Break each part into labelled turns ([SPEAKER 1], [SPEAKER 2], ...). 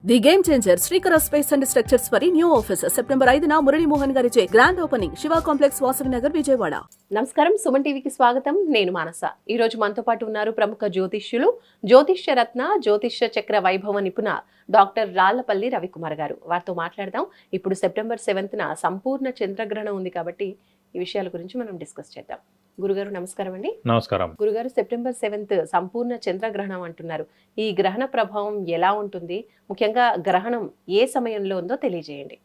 [SPEAKER 1] The game changer Srikara space and structures వారి new office September 5న మురళీ మోహన్ గారిచే grand opening Shiva complex Vasavi Nagar Vijayawada.
[SPEAKER 2] నమస్కారం, సుమన్ టీవీకి స్వాగతం. నేను మానస. ఈ రోజు మనతో పాటు ఉన్నారు ప్రముఖ జ్యోతిష్యులు, జ్యోతిష్య రత్న, జ్యోతిష్య చక్ర వైభవ నిపుణ డాక్టర్ రాళ్లపల్లి రవికుమార్ గారు. వారితో మాట్లాడదాం. ఇప్పుడు సెప్టెంబర్ 7న సంపూర్ణ చంద్రగ్రహణం ఉంది కాబట్టి ఈ విషయాల గురించి మనం డిస్కస్ చేద్దాం. గురుగారు నమస్కారం అండి.
[SPEAKER 3] నమస్కారం.
[SPEAKER 2] గురుగారు, సెప్టెంబర్ 7th సంపూర్ణ చంద్రగ్రహణం అంటున్నారు. ఈ గ్రహణ ప్రభావం ఎలా ఉంటుంది, ముఖ్యంగా గ్రహణం ఏ సమయంలో ఉందో తెలియజేయండి.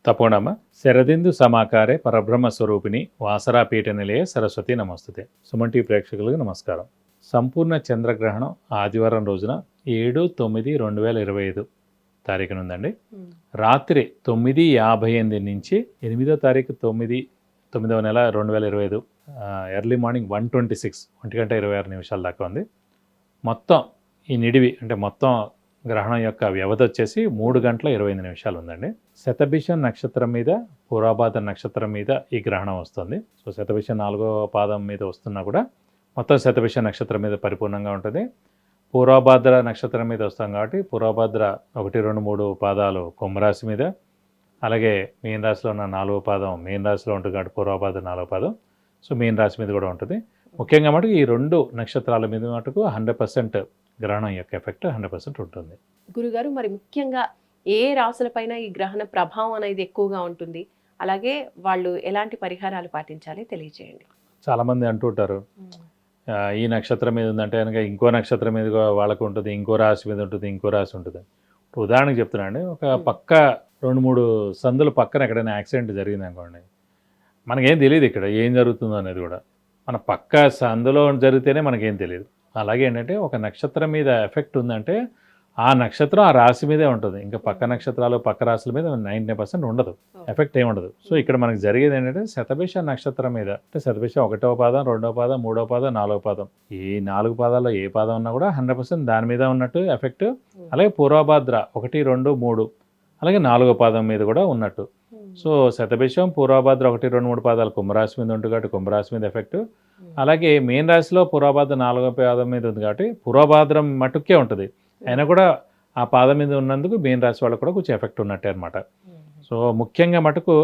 [SPEAKER 3] తప్పకుండా. శరదిందు సమాకారే పరబ్రహ్మ స్వరూపిణి వాసరా పీఠ నిలయ సరస్వతి నమస్తుతే. సుమన్ టీవీ ప్రేక్షకులకు నమస్కారం. సంపూర్ణ చంద్రగ్రహణం ఆదివారం రోజున 7/9/2025 తారీఖున ఉందండి. రాత్రి 9:58 నుంచి 8వ తారీఖు 9వ నెల 2025 ఎర్లీ మార్నింగ్ 1:26 1:26 దాకా ఉంది. మొత్తం ఈ నిడివి అంటే మొత్తం గ్రహణం యొక్క వ్యవధి వచ్చేసి 3:25 ఉందండి. శతభిషం నక్షత్రం మీద, పూర్వభాద్ర నక్షత్రం మీద ఈ గ్రహణం వస్తుంది. సో శతభిషం 4వ పాదం మీద వస్తున్నా కూడా మొత్తం శతభిష నక్షత్రం మీద పరిపూర్ణంగా ఉంటుంది. పూర్వభాద్ర నక్షత్రం మీద వస్తాం కాబట్టి పూర్వభాద్ర 1, 2, 3 పాదాలు కుంభరాశి మీద, అలాగే మీన రాశిలో ఉన్న 4వ పాదం మీన రాశిలో ఉంటుంది కాబట్టి పూర్వభాద్ర 4వ పాదం సో మీన రాశి మీద కూడా ఉంటుంది. ముఖ్యంగా మటుకు ఈ 2 నక్షత్రాల మీద మటుకు 100% గ్రహణం యొక్క ఎఫెక్ట్ 100% ఉంటుంది.
[SPEAKER 2] గురుగారు, మరి ముఖ్యంగా ఏ రాశులపైన ఈ గ్రహణ ప్రభావం అనేది ఎక్కువగా ఉంటుంది, అలాగే వాళ్ళు ఎలాంటి పరిహారాలు పాటించాలి తెలియజేయండి.
[SPEAKER 3] చాలామంది అంటుంటారు ఈ నక్షత్రం మీద ఉందంటే కనుక ఇంకో నక్షత్రం మీద వాళ్ళకు ఉంటుంది, ఇంకో రాశి మీద ఉంటుంది, ఇంకో రాశి ఉంటుంది. ఉదాహరణకు చెప్తున్నాండి, ఒక పక్క 2-3 సందుల పక్కన ఎక్కడైనా యాక్సిడెంట్ జరిగింది అనుకోండి, మనకేం తెలియదు ఇక్కడ ఏం జరుగుతుందో అనేది కూడా. మన పక్క సందులో జరిగితేనే మనకేం తెలియదు. అలాగే ఏంటంటే ఒక నక్షత్రం మీద ఎఫెక్ట్ ఉందంటే ఆ నక్షత్రం ఆ రాశి మీదే ఉంటుంది, ఇంకా పక్క నక్షత్రాలు పక్క రాశుల మీద 99% ఉండదు, ఎఫెక్ట్ ఏమి ఉండదు. సో ఇక్కడ మనకు జరిగేది ఏంటంటే శతభిష నక్షత్రం మీద అంటే శతభిష 1వ పాదం, 2వ పాదం, 3వ పాదం, 4వ పాదం, ఈ 4 పాదాల్లో ఏ పాదం ఉన్నా కూడా 100% దాని మీద ఉన్నట్టు ఎఫెక్ట్. అలాగే పూర్వభాద్ర 1, 2, 3 అలాగే 4వ పాదం మీద కూడా ఉన్నట్టు. సో శతభిషం పూర్వభాద్ర 1, 2, 3 పాదాలు కుంభరాశి మీద ఉంటుంది కాబట్టి కుంభరాశి మీద ఎఫెక్ట్. అలాగే మీన రాశిలో పూర్వభాద్ర 4వ పాదం మీద ఉంది కాబట్టి పూర్వభాద్రం మటుకే ఉంటుంది, అయినా కూడా ఆ పాదం మీద ఉన్నందుకు మీన రాశి వాళ్ళకు కూడా కొంచెం ఎఫెక్ట్ ఉన్నట్టే అనమాట. సో ముఖ్యంగా మటుకు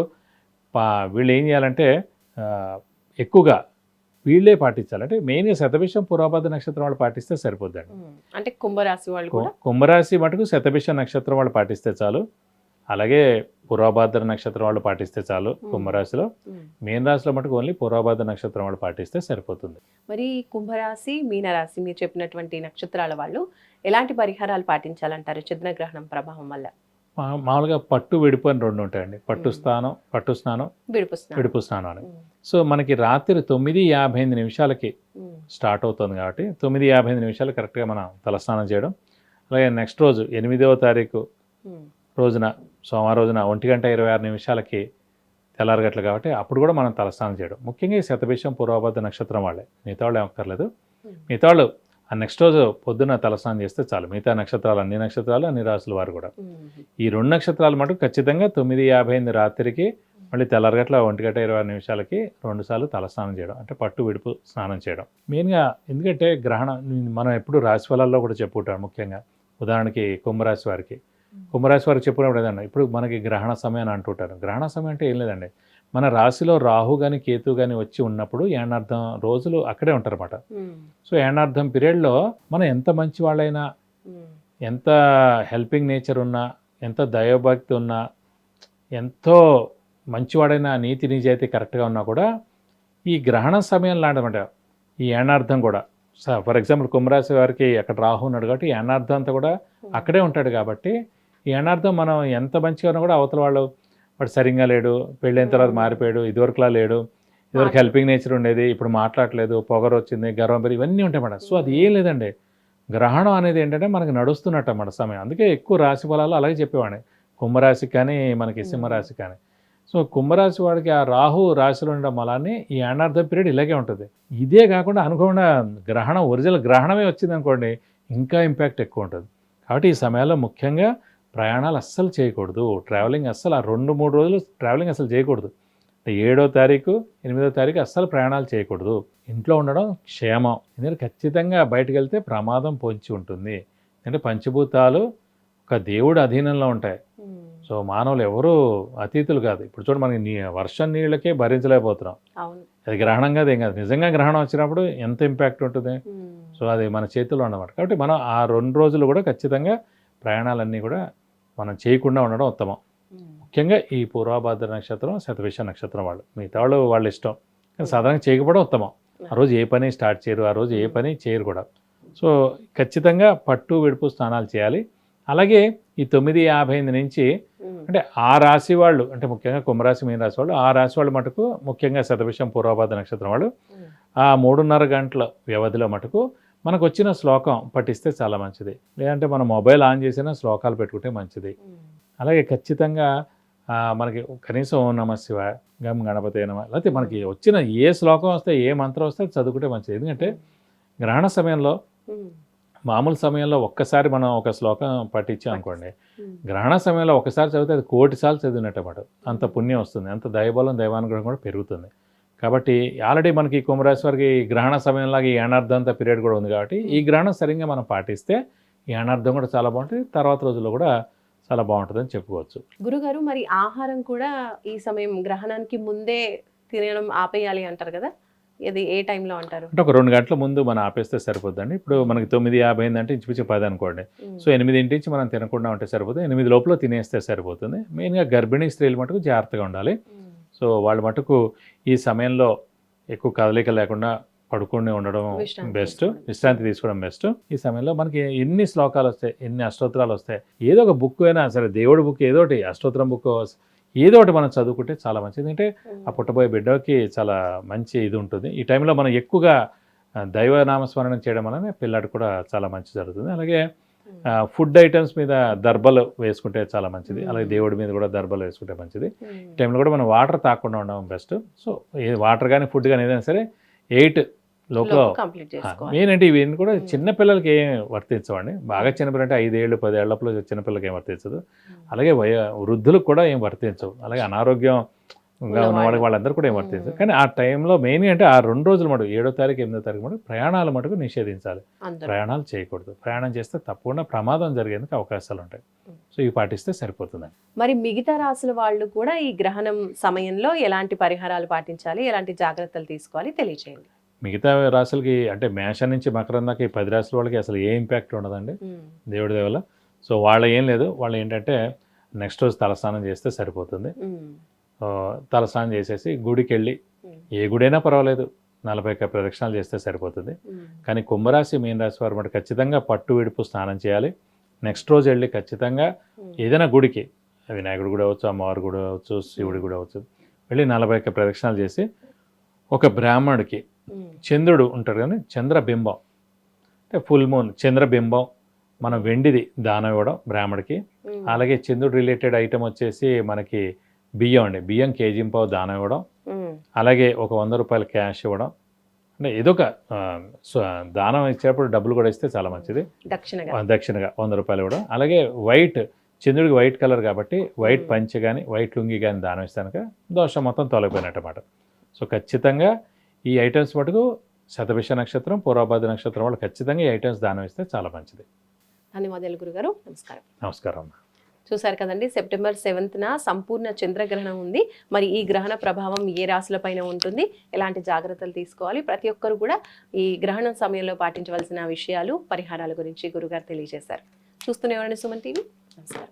[SPEAKER 3] వీళ్ళు ఏం చేయాలంటే ఎక్కువగా వీళ్ళే పాటించాలి. అంటే మెయిన్గా శతభిషం పూర్వభాద్ర నక్షత్రం వాళ్ళు పాటిస్తే సరిపోద్దండి.
[SPEAKER 2] అంటే కుంభరాశి వాళ్ళు,
[SPEAKER 3] కుంభరాశి మటుకు శతభిష నక్షత్రం వాళ్ళు పాటిస్తే చాలు. అలాగే పూర్వభాద్ర నక్షత్రం వాళ్ళు పాటిస్తే చాలు కుంభరాశిలో. మీన రాశిలో మటుకు ఓన్లీ పూర్వభాద్ర నక్షత్రం వాళ్ళు పాటిస్తే సరిపోతుంది.
[SPEAKER 2] మరి కుంభరాశి, మీనరాశి మీరు చెప్పినటువంటి నక్షత్రాల వాళ్ళు ఎలాంటి పరిహారాలు పాటించాలంటారు చంద్రగ్రహణం ప్రభావం వల్ల?
[SPEAKER 3] మామూలుగా పట్టు విడుపు అని 2 ఉంటాయండి. పట్టు స్నానం, విడుపు స్నానం అని. సో మనకి రాత్రి 9:58 స్టార్ట్ అవుతుంది కాబట్టి 9:58 కరెక్ట్గా మనం తలస్నానం చేయడం. అలాగే నెక్స్ట్ రోజు 8వ తారీఖు రోజున సోమవారం రోజున 1:26 తెల్లారగట్లు కాబట్టి అప్పుడు కూడా మనం తలస్నానం చేయడం. ముఖ్యంగా ఈ శతభిషం పూర్వభాద్ర నక్షత్రం వాళ్ళే, మిగతా వాళ్ళు ఏమక్కర్లేదు. మిగతా వాళ్ళు ఆ నెక్స్ట్ రోజు పొద్దున్న తలస్నానం చేస్తే చాలు. మిగతా నక్షత్రాలు అన్ని నక్షత్రాలు అన్ని రాసుల వారు కూడా. ఈ 2 నక్షత్రాలు మటుకు ఖచ్చితంగా 9:58 రాత్రికి మళ్ళీ తెల్లారగట్ల 1:26 2 సార్లు తలస్నానం చేయడం, అంటే పట్టు విడుపు స్నానం చేయడం మెయిన్గా. ఎందుకంటే గ్రహణం మనం ఎప్పుడు రాశి ఫలాల్లో కూడా చెప్పుకుంటాం. ముఖ్యంగా ఉదాహరణకి కుంభరాశి వారికి చెప్పుకున్నప్పుడు ఏదన్నా ఇప్పుడు మనకి గ్రహణ సమయం అని అంటుంటారు. గ్రహణ సమయం అంటే ఏం లేదండి, మన రాశిలో రాహు కానీ కేతు కానీ వచ్చి ఉన్నప్పుడు ఏనార్థం రోజులు అక్కడే ఉంటారన్నమాట. సో ఏనార్థం పీరియడ్లో మనం ఎంత మంచి వాళ్ళైనా, ఎంత హెల్పింగ్ నేచర్ ఉన్నా, ఎంత దైవభక్తి ఉన్నా, ఎంతో మంచివాడైనా, నీతి నిజాయితీ కరెక్ట్గా ఉన్నా కూడా ఈ గ్రహణ సమయం లాంటిదన్నమాట ఈ ఏనార్థం కూడా. ఫర్ ఎగ్జాంపుల్ కుంభరాశి వారికి అక్కడ రాహు ఉన్నాడు కాబట్టి ఏనార్థం అంతా కూడా అక్కడే ఉంటాడు కాబట్టి ఈ ఏనార్థం మనం ఎంత మంచిగా ఉన్నా కూడా అవతల వాడు సరిగ్గా లేడు, పెళ్ళైన తర్వాత మారిపోయాడు, ఇదివరకులా లేడు, ఇదివరకు హెల్పింగ్ నేచర్ ఉండేది, ఇప్పుడు మాట్లాడలేదు, పొగరు వచ్చింది, గర్వం పెరిగి, ఇవన్నీ ఉంటాయి అన్నమాట. సో అది ఏం లేదండి, గ్రహణం అనేది ఏంటంటే మనకు నడుస్తున్నట్టు అన్నమాట సమయం. అందుకే ఎక్కువ రాశి ఫలాలు అలాగే చెప్పేవాడిని, కుంభరాశి కానీ మనకి సింహరాశి కానీ. సో కుంభరాశి వాడికి ఆ రాహు రాశిలో ఉండడం వల్లనే ఈ ఏనార్థం పీరియడ్ ఇలాగే ఉంటుంది. ఇదే కాకుండా అనుకోకుండా గ్రహణం ఒరిజినల్ గ్రహణమే వచ్చింది అనుకోండి, ఇంకా ఇంపాక్ట్ ఎక్కువ ఉంటుంది. కాబట్టి ఈ సమయాల్లో ముఖ్యంగా ప్రయాణాలు అస్సలు చేయకూడదు, ట్రావెలింగ్ అస్సలు ఆ 2-3 రోజులు ట్రావెలింగ్ అసలు చేయకూడదు. 7వ తారీఖు 8వ తారీఖు అస్సలు ప్రయాణాలు చేయకూడదు. ఇంట్లో ఉండడం క్షేమం. ఎందుకంటే ఖచ్చితంగా బయటకు వెళ్తే ప్రమాదం పొంచి ఉంటుంది. అంటే పంచభూతాలు ఒక దేవుడి అధీనంలో ఉంటాయి. సో మానవులు ఎవరూ అతీతులు కాదు. ఇప్పుడు చూడండి, మనకి వర్షం నీళ్ళకే భరించలేకపోతున్నాం. అది గ్రహణం కాదు, ఏం కాదు. నిజంగా గ్రహణం వచ్చినప్పుడు ఎంత ఇంపాక్ట్ ఉంటుంది. సో అది మన చేతుల్లో ఉన్నమాట. కాబట్టి మనం ఆ 2 రోజులు కూడా ఖచ్చితంగా ప్రయాణాలన్నీ కూడా మనం చేయకుండా ఉండడం ఉత్తమం. ముఖ్యంగా ఈ పూర్వభాద్ర నక్షత్రం, శతభిష నక్షత్రం వాళ్ళు, మిగతా వాళ్ళు వాళ్ళ ఇష్టం, కానీ సాధారణంగా చేయకపోవడం ఉత్తమం. ఆ రోజు ఏ పని స్టార్ట్ చేయరు, ఆ రోజు ఏ పని చేయరు కూడా. సో ఖచ్చితంగా పట్టు విడుపు స్నానాలు చేయాలి. అలాగే ఈ 9:58 నుంచి అంటే ఆ రాశి వాళ్ళు, అంటే ముఖ్యంగా కుంభరాశి, మీన రాశి వాళ్ళు, ఆ రాశి వాళ్ళు మటుకు ముఖ్యంగా శతభిషం పూర్వభాద్ర నక్షత్రం వాళ్ళు ఆ 3:30 గంటల వ్యవధిలో మటుకు మనకు వచ్చిన శ్లోకం పఠిస్తే చాలా మంచిది. లేదంటే మనం మొబైల్ ఆన్ చేసినా శ్లోకాలు పెట్టుకుంటే మంచిది. అలాగే ఖచ్చితంగా మనకి కనీసం ఓం నమః శివాయ, గం గణపతే నమః, లేకపోతే మనకి వచ్చిన ఏ శ్లోకం వస్తే, ఏ మంత్రం వస్తే చదువుకుంటే మంచిది. ఎందుకంటే గ్రహణ సమయంలో, మామూలు సమయంలో ఒక్కసారి మనం ఒక శ్లోకం పఠించాం అనుకోండి, గ్రహణ సమయంలో ఒకసారి చదివితే అది 1,000,000 సార్లు చదివినట్టమాట. అంత పుణ్యం వస్తుంది, అంత దైవబలం, దైవానుగ్రహం కూడా పెరుగుతుంది. కాబట్టి ఆల్రెడీ మనకి కుంభరాశి వారికి గ్రహణ సమయంలాగా ఈ అనార్థంత పీరియడ్ కూడా ఉంది. కాబట్టి ఈ గ్రహణం సరిగ్గా మనం పాటిస్తే ఈ అనార్థం కూడా చాలా బాగుంటుంది, తర్వాత రోజుల్లో కూడా చాలా బాగుంటుందని చెప్పుకోవచ్చు.
[SPEAKER 2] గురుగారు, మరి ఆహారం కూడా ఈ సమయం గ్రహణానికి ముందే తినడం ఆపేయాలి అంటారు కదా, ఇది ఏ టైంలో అంటారు?
[SPEAKER 3] అంటే ఒక 2 గంటల ముందు మనం ఆపేస్తే సరిపోద్దండి. ఇప్పుడు మనకి 9:58 అంటే ఇంచుమించు 10 అనుకోండి. సో 8 నుంచి మనం తినకుండా ఉంటే సరిపోతుంది. 8 లోపల తినేస్తే సరిపోతుంది. మెయిన్గా గర్భిణీ స్త్రీలు మటుకు జాగ్రత్తగా ఉండాలి. సో వాళ్ళ మటుకు ఈ సమయంలో ఎక్కువ కదలిక లేకుండా పడుకుని ఉండడం బెస్ట్, విశ్రాంతి తీసుకోవడం బెస్ట్. ఈ సమయంలో మనకి ఎన్ని శ్లోకాలు వస్తాయి, ఎన్ని అష్టోత్తరాలు వస్తాయి, ఏదో ఒక బుక్ అయినా సరే, దేవుడి బుక్ ఏదో ఒకటి, అష్టోత్తరం బుక్ ఏదో ఒకటి మనం చదువుకుంటే చాలా మంచిది. ఎందుకంటే ఆ పుట్టబోయే బిడ్డకి చాలా మంచి ఇది ఉంటుంది. ఈ టైంలో మనం ఎక్కువగా దైవనామస్మరణం చేయడం వలన పిల్లాడు కూడా చాలా మంచి జరుగుతుంది. అలాగే ఫుడ్ ఐటమ్స్ మీద దర్బలు వేసుకుంటే చాలా మంచిది. అలాగే దేవుడి మీద కూడా దర్బలు వేసుకుంటే మంచిది. ఈ టైంలో కూడా మనం వాటర్ తాగకుండా ఉండడం బెస్ట్. సో వాటర్ కానీ ఫుడ్ కానీ ఏదైనా సరే 8 లోపల మెయిన్ అంటే ఇవన్నీ కూడా చిన్నపిల్లలకి ఏం వర్తించవండి. బాగా చిన్నపిల్లలు అంటే 5 ఏళ్ళు 10 ఏళ్లప్పుడు చిన్నపిల్లలకి ఏం వర్తించదు. అలాగే వృద్ధులకు కూడా ఏం వర్తించవు. అలాగే అనారోగ్యంగా ఉన్న వాళ్ళందరూ కూడా ఏం వర్తించదు. కానీ ఆ టైంలో మెయిన్ అంటే ఆ 2 రోజులు మటుకు 7వ తారీఖు 8వ తారీఖు మటుకు ప్రయాణాలు మటుకు నిషేధించాలి. ప్రయాణాలు చేయకూడదు. ప్రయాణం చేస్తే తప్పకుండా ప్రమాదం జరిగేందుకు అవకాశాలు ఉంటాయి. సో ఇవి పాటిస్తే సరిపోతుందండి.
[SPEAKER 2] మరి మిగతా రాసుల వాళ్ళు కూడా ఈ గ్రహణం సమయంలో ఎలాంటి పరిహారాలు పాటించాలి, ఎలాంటి జాగ్రత్తలు తీసుకోవాలి తెలియజేయండి.
[SPEAKER 3] మిగతా రాశులకి అంటే మేషం నుంచి మకరం దాకా ఈ 10 రాశుల వాళ్ళకి అసలు ఏ ఇంపాక్ట్ ఉండదండి దేవుడి దేవల. సో వాళ్ళ ఏం లేదు. వాళ్ళు ఏంటంటే నెక్స్ట్ రోజు తలస్నానం చేస్తే సరిపోతుంది. తలస్నానం చేసేసి గుడికి వెళ్ళి, ఏ గుడైనా పర్వాలేదు, 40 ప్రదక్షిణాలు చేస్తే సరిపోతుంది. కానీ కుంభరాశి, మీన రాశి వారు మటు ఖచ్చితంగా పట్టు విడుపు స్నానం చేయాలి. నెక్స్ట్ రోజు వెళ్ళి ఖచ్చితంగా ఏదైనా గుడికి, వినాయకుడి గుడి అవ్వచ్చు, అమ్మవారి గుడి అవ్వచ్చు, శివుడి గుడి అవ్వచ్చు, వెళ్ళి 40 ప్రదక్షిణాలు చేసి ఒక బ్రాహ్మణుడికి చంద్రుడు ఉంటాడు కానీ చంద్రబింబం అంటే ఫుల్ మూన్ చంద్రబింబం మనం వెండిది దానం ఇవ్వడం బ్రాహ్మడికి. అలాగే చంద్రుడు రిలేటెడ్ ఐటమ్ వచ్చేసి మనకి బియ్యం అండి, బియ్యం కేజీంపావు దానం ఇవ్వడం. అలాగే ఒక 100 రూపాయలు క్యాష్ ఇవ్వడం. అంటే ఏదో ఒక దానం ఇచ్చేటప్పుడు డబ్బులు కూడా ఇస్తే చాలా మంచిది. దక్షిణగా 100 రూపాయలు ఇవ్వడం. అలాగే వైట్, చంద్రుడికి వైట్ కలర్ కాబట్టి వైట్ పంచె కానీ వైట్ లుంగి కానీ దానం ఇస్తానుక దోషం మొత్తం తొలగిపోయినట్టమాట. సో ఖచ్చితంగా ఈ ఐటమ్స్ మటుకు శతభిష నక్షత్రం, పూర్వభాద్ర నక్షత్రం వాళ్ళు ఖచ్చితంగా ఈ ఐటమ్స్ దానం ఇస్తే చాలా మంచిది.
[SPEAKER 2] ధన్యవాదాలు గురుగారు. నమస్కారం.
[SPEAKER 3] నమస్కారం.
[SPEAKER 2] చూసారు కదండి, సెప్టెంబర్ 7న సంపూర్ణ చంద్రగ్రహణం ఉంది. మరి ఈ గ్రహణ ప్రభావం ఏ రాశుల పైన ఉంటుంది, ఎలాంటి జాగ్రత్తలు తీసుకోవాలి, ప్రతి ఒక్కరు కూడా ఈ గ్రహణం సమయంలో పాటించవలసిన విషయాలు, పరిహారాల గురించి గురుగారు తెలియజేశారు. చూస్తూనే ఉండండి సుమన్ టీవీ. నమస్కారం.